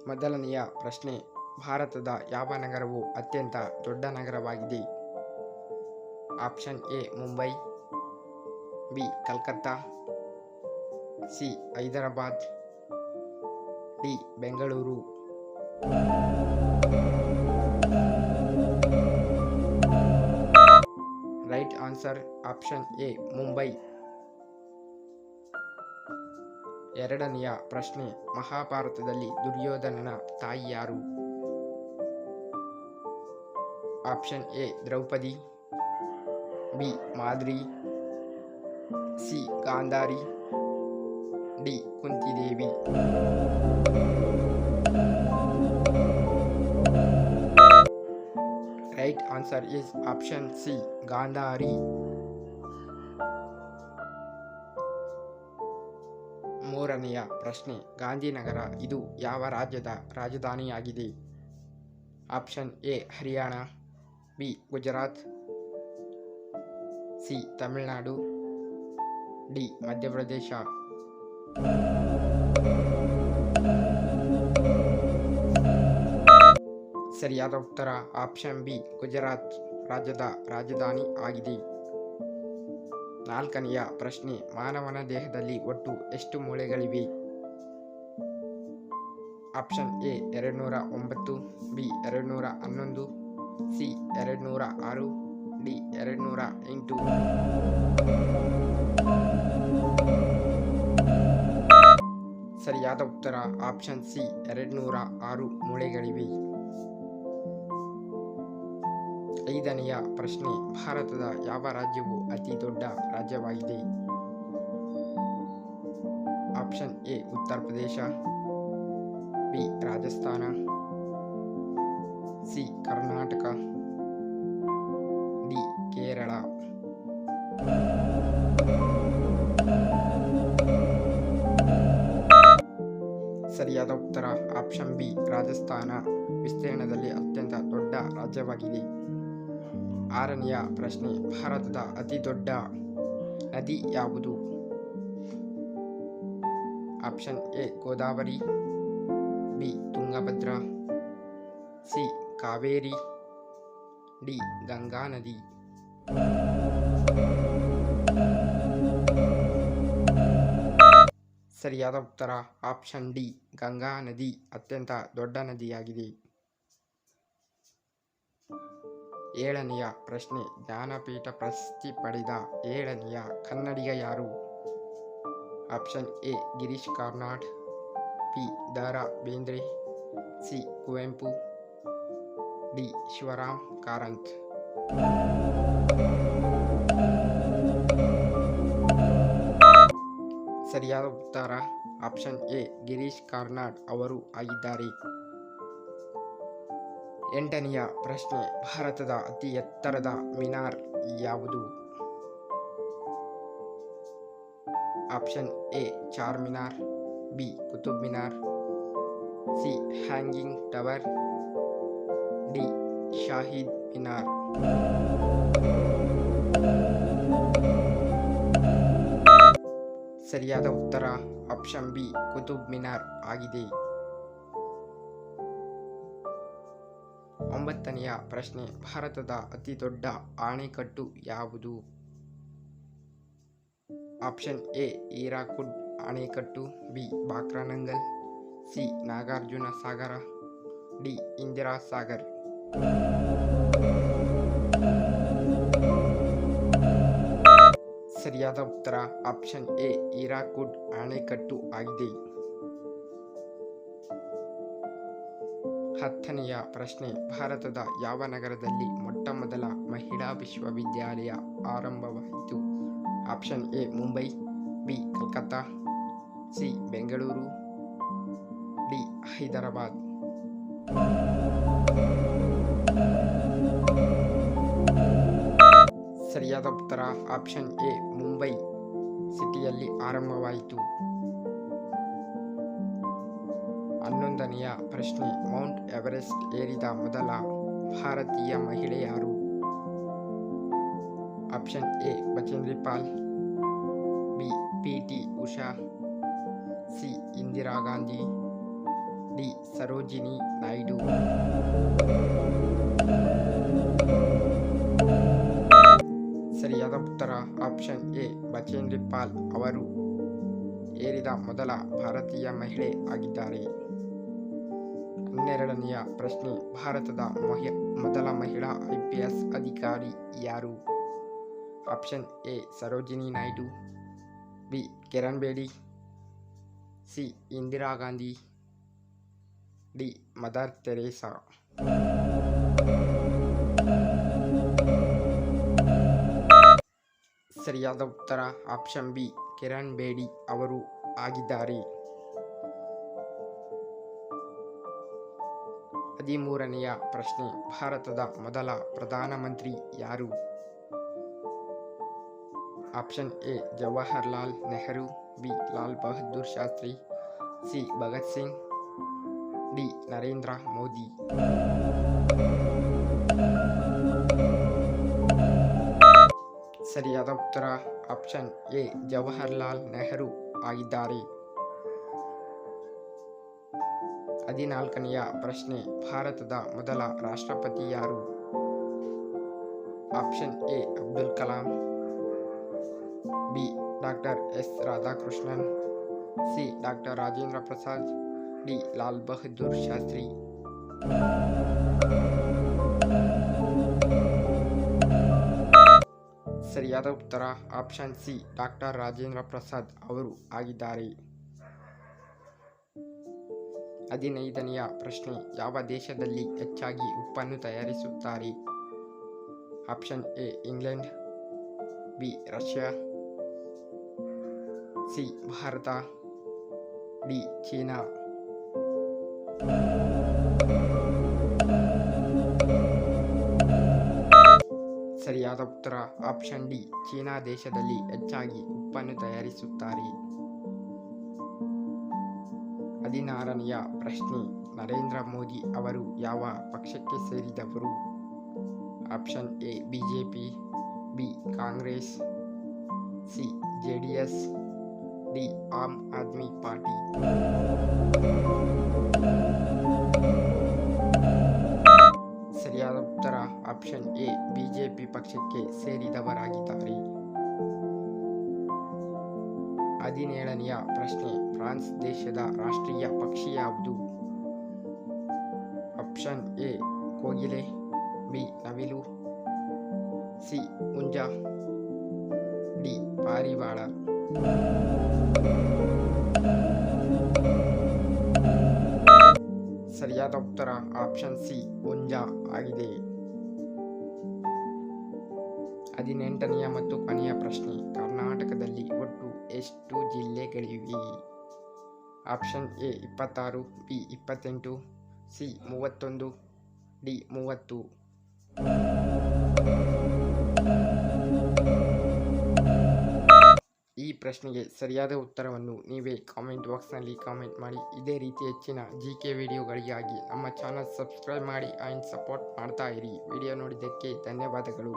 ಮೊದಲನೆಯ ಪ್ರಶ್ನೆ, ಭಾರತದ ಯಾವ ನಗರವು ಅತ್ಯಂತ ದೊಡ್ಡ ನಗರವಾಗಿದೆ? Option A Mumbai, B Calcutta, C Hyderabad, D Bengaluru. Right answer option A Mumbai. ಎರಡನೆಯ ಪ್ರಶ್ನೆ, ಮಹಾಭಾರತದಲ್ಲಿ ದುರ್ಯೋಧನನ ತಾಯಿ ಯಾರು? Option A Draupadi, B Madri, C Gandhari, D Kuntidevi. Right answer is option C Gandhari. ಮೂರನೆಯ ಪ್ರಶ್ನೆ, ಗಾಂಧಿನಗರ ಇದು ಯಾವ ರಾಜ್ಯದ ರಾಜಧಾನಿಯಾಗಿದೆ? Option A Haryana, B Gujarat, C Tamil Nadu, D Madhya Pradesh. ಸರಿಯಾದ ಉತ್ತರ ಆಪ್ಷನ್ ಬಿ ಗುಜರಾತ್ ರಾಜ್ಯದ ರಾಜಧಾನಿ ಆಗಿದೆ. ನಾಲ್ಕನೆಯ ಪ್ರಶ್ನೆ, ಮಾನವನ ದೇಹದಲ್ಲಿ ಒಟ್ಟು ಎಷ್ಟು ಮೂಳೆಗಳಿವೆ? Option A 209, B 211, C 206, D 208. ಸರಿಯಾದ ಉತ್ತರ ಆಪ್ಷನ್ ಸಿ 206 ಮೂಳೆಗಳಿವೆ. ಐದನೆಯ ಪ್ರಶ್ನೆ, ಭಾರತದ ಯಾವ ರಾಜ್ಯವು ಅತಿ ದೊಡ್ಡ ರಾಜ್ಯವಾಗಿದೆ? Option A Uttar Pradesh, B Rajasthan, C Karnataka, D Kerala. ಸರಿಯಾದ ಉತ್ತರ ಆಪ್ಷನ್ ಬಿ ರಾಜಸ್ಥಾನ ವಿಸ್ತೀರ್ಣದಲ್ಲಿ ಅತ್ಯಂತ ದೊಡ್ಡ ರಾಜ್ಯವಾಗಿದೆ. ಆರನೆಯ ಪ್ರಶ್ನೆ, ಭಾರತದ ಅತಿ ದೊಡ್ಡ ನದಿ ಯಾವುದು? Option A Godavari, B Tungabhadra, C Kaveri, D Ganga ನದಿ. ಸರಿಯಾದ ಉತ್ತರ ಆಪ್ಷನ್ ಡಿ ಗಂಗಾ ನದಿ ಅತ್ಯಂತ ದೊಡ್ಡ ನದಿಯಾಗಿದೆ. ಏಳನೆಯ ಪ್ರಶ್ನೆ, ಜ್ಞಾನಪೀಠ ಪ್ರಶಸ್ತಿ ಪಡೆದ ಏಳನೆಯ ಕನ್ನಡಿಗ ಯಾರು? Option A Girish Karnad, B Da Ra Bendre, C Kuvempu, D Shivaram Karanth. ಸರಿಯಾದ ಉತ್ತರ ಆಪ್ಷನ್ ಎ ಗಿರೀಶ್ ಕಾರ್ನಾಡ್ ಅವರು ಆಗಿದ್ದಾರೆ. ಎಂಟನೆಯ ಪ್ರಶ್ನೆ, ಭಾರತದ ಅತಿ ಎತ್ತರದ ಮಿನಾರ್ ಯಾವುದು? Option A Char Minar, B Qutub Minar, C hanging tower, D Shaheed Minar. ಸರಿಯಾದ ಉತ್ತರ ಆಪ್ಷನ್ ಬಿ ಕುತುಬ್ ಮಿನಾರ್ ಆಗಿದೆ. ಒಂಬತ್ತನೆಯ ಪ್ರಶ್ನೆ, ಭಾರತದ ಅತಿ ದೊಡ್ಡ ಅಣೆಕಟ್ಟು ಯಾವುದು? ಆಪ್ಷನ್ ಎ ಹೀರಾಕುಡ್ ಅಣೆಕಟ್ಟು, ಬಿ ಬಾಕ್ರಾನಂಗಲ್, ಸಿ ನಾಗಾರ್ಜುನ ಸಾಗರ, ಡಿ ಇಂದಿರಾ ಸಾಗರ್. ಸರಿಯಾದ ಉತ್ತರ ಆಪ್ಷನ್ ಎ ಹೀರಾಕುಡ್ ಅಣೆಕಟ್ಟು ಆಗಿದೆ. ಹತ್ತನೆಯ ಪ್ರಶ್ನೆ, ಭಾರತದ ಯಾವ ನಗರದಲ್ಲಿ ಮೊಟ್ಟ ಮೊದಲ ಮಹಿಳಾ ವಿಶ್ವವಿದ್ಯಾಲಯ ಆರಂಭವಾಯಿತು? Option A Mumbai, B Calcutta, C Bengaluru, D Hyderabad. ಸರಿಯಾದ ಉತ್ತರ ಆಪ್ಷನ್ ಎ ಮುಂಬೈ ಸಿಟಿಯಲ್ಲಿ ಆರಂಭವಾಯಿತು. 11ನೆಯ ಪ್ರಶ್ನೆ, ಮೌಂಟ್ ಎವರೆಸ್ಟ್ ಏರಿದ ಮೊದಲ ಭಾರತೀಯ ಮಹಿಳೆ ಯಾರು? Option A Bachendri Pal, B P T Usha, C Indira Gandhi, D Sarojini Naidu. ಸರಿಯಾದ ಉತ್ತರ ಆಪ್ಷನ್ ಎ ಬಚೇಂದ್ರಿ ಪಾಲ್ ಅವರು ಏರಿದ ಮೊದಲ ಭಾರತೀಯ ಮಹಿಳೆ ಆಗಿದ್ದಾರೆ. 12ನೆಯ ಪ್ರಶ್ನೆ, ಭಾರತದ ಮೊದಲ ಮಹಿಳಾ IPS ಅಧಿಕಾರಿ ಯಾರು? Option A Sarojini Naidu, B Kiran Bedi, C Indira Gandhi, D mother Teresa. ಸರಿಯಾದ ಉತ್ತರ ಆಪ್ಷನ್ ಬಿ ಕಿರಣ್ ಬೇಡಿ ಅವರು ಆಗಿದ್ದಾರೆ. 13ನೆಯ ಪ್ರಶ್ನೆ, ಭಾರತದ ಮೊದಲ ಪ್ರಧಾನಮಂತ್ರಿ ಯಾರು? Option A Jawaharlal Nehru, B Lal Bahadur Shastri, C Bhagat Singh, D Narendra Modi. ಸರಿಯಾದ ಉತ್ತರ ಆಪ್ಷನ್ ಎ ಜವಾಹರ್ಲಾಲ್ ನೆಹರು ಆಗಿದ್ದಾರೆ. 14ನೆಯ ಪ್ರಶ್ನೆ, ಭಾರತದ ಮೊದಲ ರಾಷ್ಟ್ರಪತಿ ಯಾರು? Option A Abdul Kalam, B doctor S Radhakrishnan, C doctor Rajendra Prasad, D Lal Bahadur Shastri. ಸರಿಯಾದ ಉತ್ತರ option C doctor Rajendra Prasad ಅವರು ಆಗಿದ್ದಾರೆ. 15ನೆಯ ಪ್ರಶ್ನೆ, ಯಾವ ದೇಶದಲ್ಲಿ ಹೆಚ್ಚಾಗಿ ಉಪ್ಪನ್ನು ತಯಾರಿಸುತ್ತಾರೆ? Option A England, B Russia, C Bharat, D China. ಸರಿಯಾದ ಉತ್ತರ ಆಪ್ಷನ್ ಡಿ ಚೀನಾ ದೇಶದಲ್ಲಿ ಹೆಚ್ಚಾಗಿ ಉಪ್ಪನ್ನು ತಯಾರಿಸುತ್ತಾರೆ. 16ನೆಯ ಪ್ರಶ್ನೆ, ನರೇಂದ್ರ ಮೋದಿ ಅವರು ಯಾವ ಪಕ್ಷಕ್ಕೆ ಸೇರಿದವರು? Option A BJP, B Congress, C JDS, D Aam Aadmi party. ಸರಿಯಾದ ಉತ್ತರ ಆಪ್ಷನ್ ಎ ಬಿಜೆಪಿ ಪಕ್ಷಕ್ಕೆ ಸೇರಿದವರಾಗಿದ್ದಾರೆ. 17ನೆಯ ಪ್ರಶ್ನೆ, ಫ್ರಾನ್ಸ್ ದೇಶದ ರಾಷ್ಟ್ರೀಯ ಪಕ್ಷಿ ಯಾವುದು? ಆಪ್ಷನ್ ಎ ಕೋಗಿಲೆ, ಬಿ ನವಿಲು, ಸಿ ಹುಂಜ, ಡಿ ಪಾರಿವಾಳ. ಸರಿಯಾದ ಉತ್ತರ ಆಪ್ಷನ್ ಸಿ ಹುಂಜ ಆಗಿದೆ. 18ನೆಯ ಮತ್ತು ಕೊನೆಯ ಪ್ರಶ್ನೆ, ಕರ್ನಾಟಕದಲ್ಲಿ ಒಟ್ಟು ಎಷ್ಟು ಜಿಲ್ಲೆಗಳಿವೆ? Option A 26, B 28, C 31, D 30. ಈ ಪ್ರಶ್ನೆಗೆ ಸರಿಯಾದ ಉತ್ತರವನ್ನು ನೀವೇ ಕಾಮೆಂಟ್ ಬಾಕ್ಸ್ನಲ್ಲಿ ಕಾಮೆಂಟ್ ಮಾಡಿ. ಇದೇ ರೀತಿ ಹೆಚ್ಚಿನ GK ವಿಡಿಯೋಗಳಿಗಾಗಿ ನಮ್ಮ ಚಾನಲ್ ಸಬ್ಸ್ಕ್ರೈಬ್ ಮಾಡಿ ಆ್ಯಂಡ್ ಸಪೋರ್ಟ್ ಮಾಡ್ತಾ ಇರಿ. ವಿಡಿಯೋ ನೋಡಿದ್ದಕ್ಕೆ ಧನ್ಯವಾದಗಳು.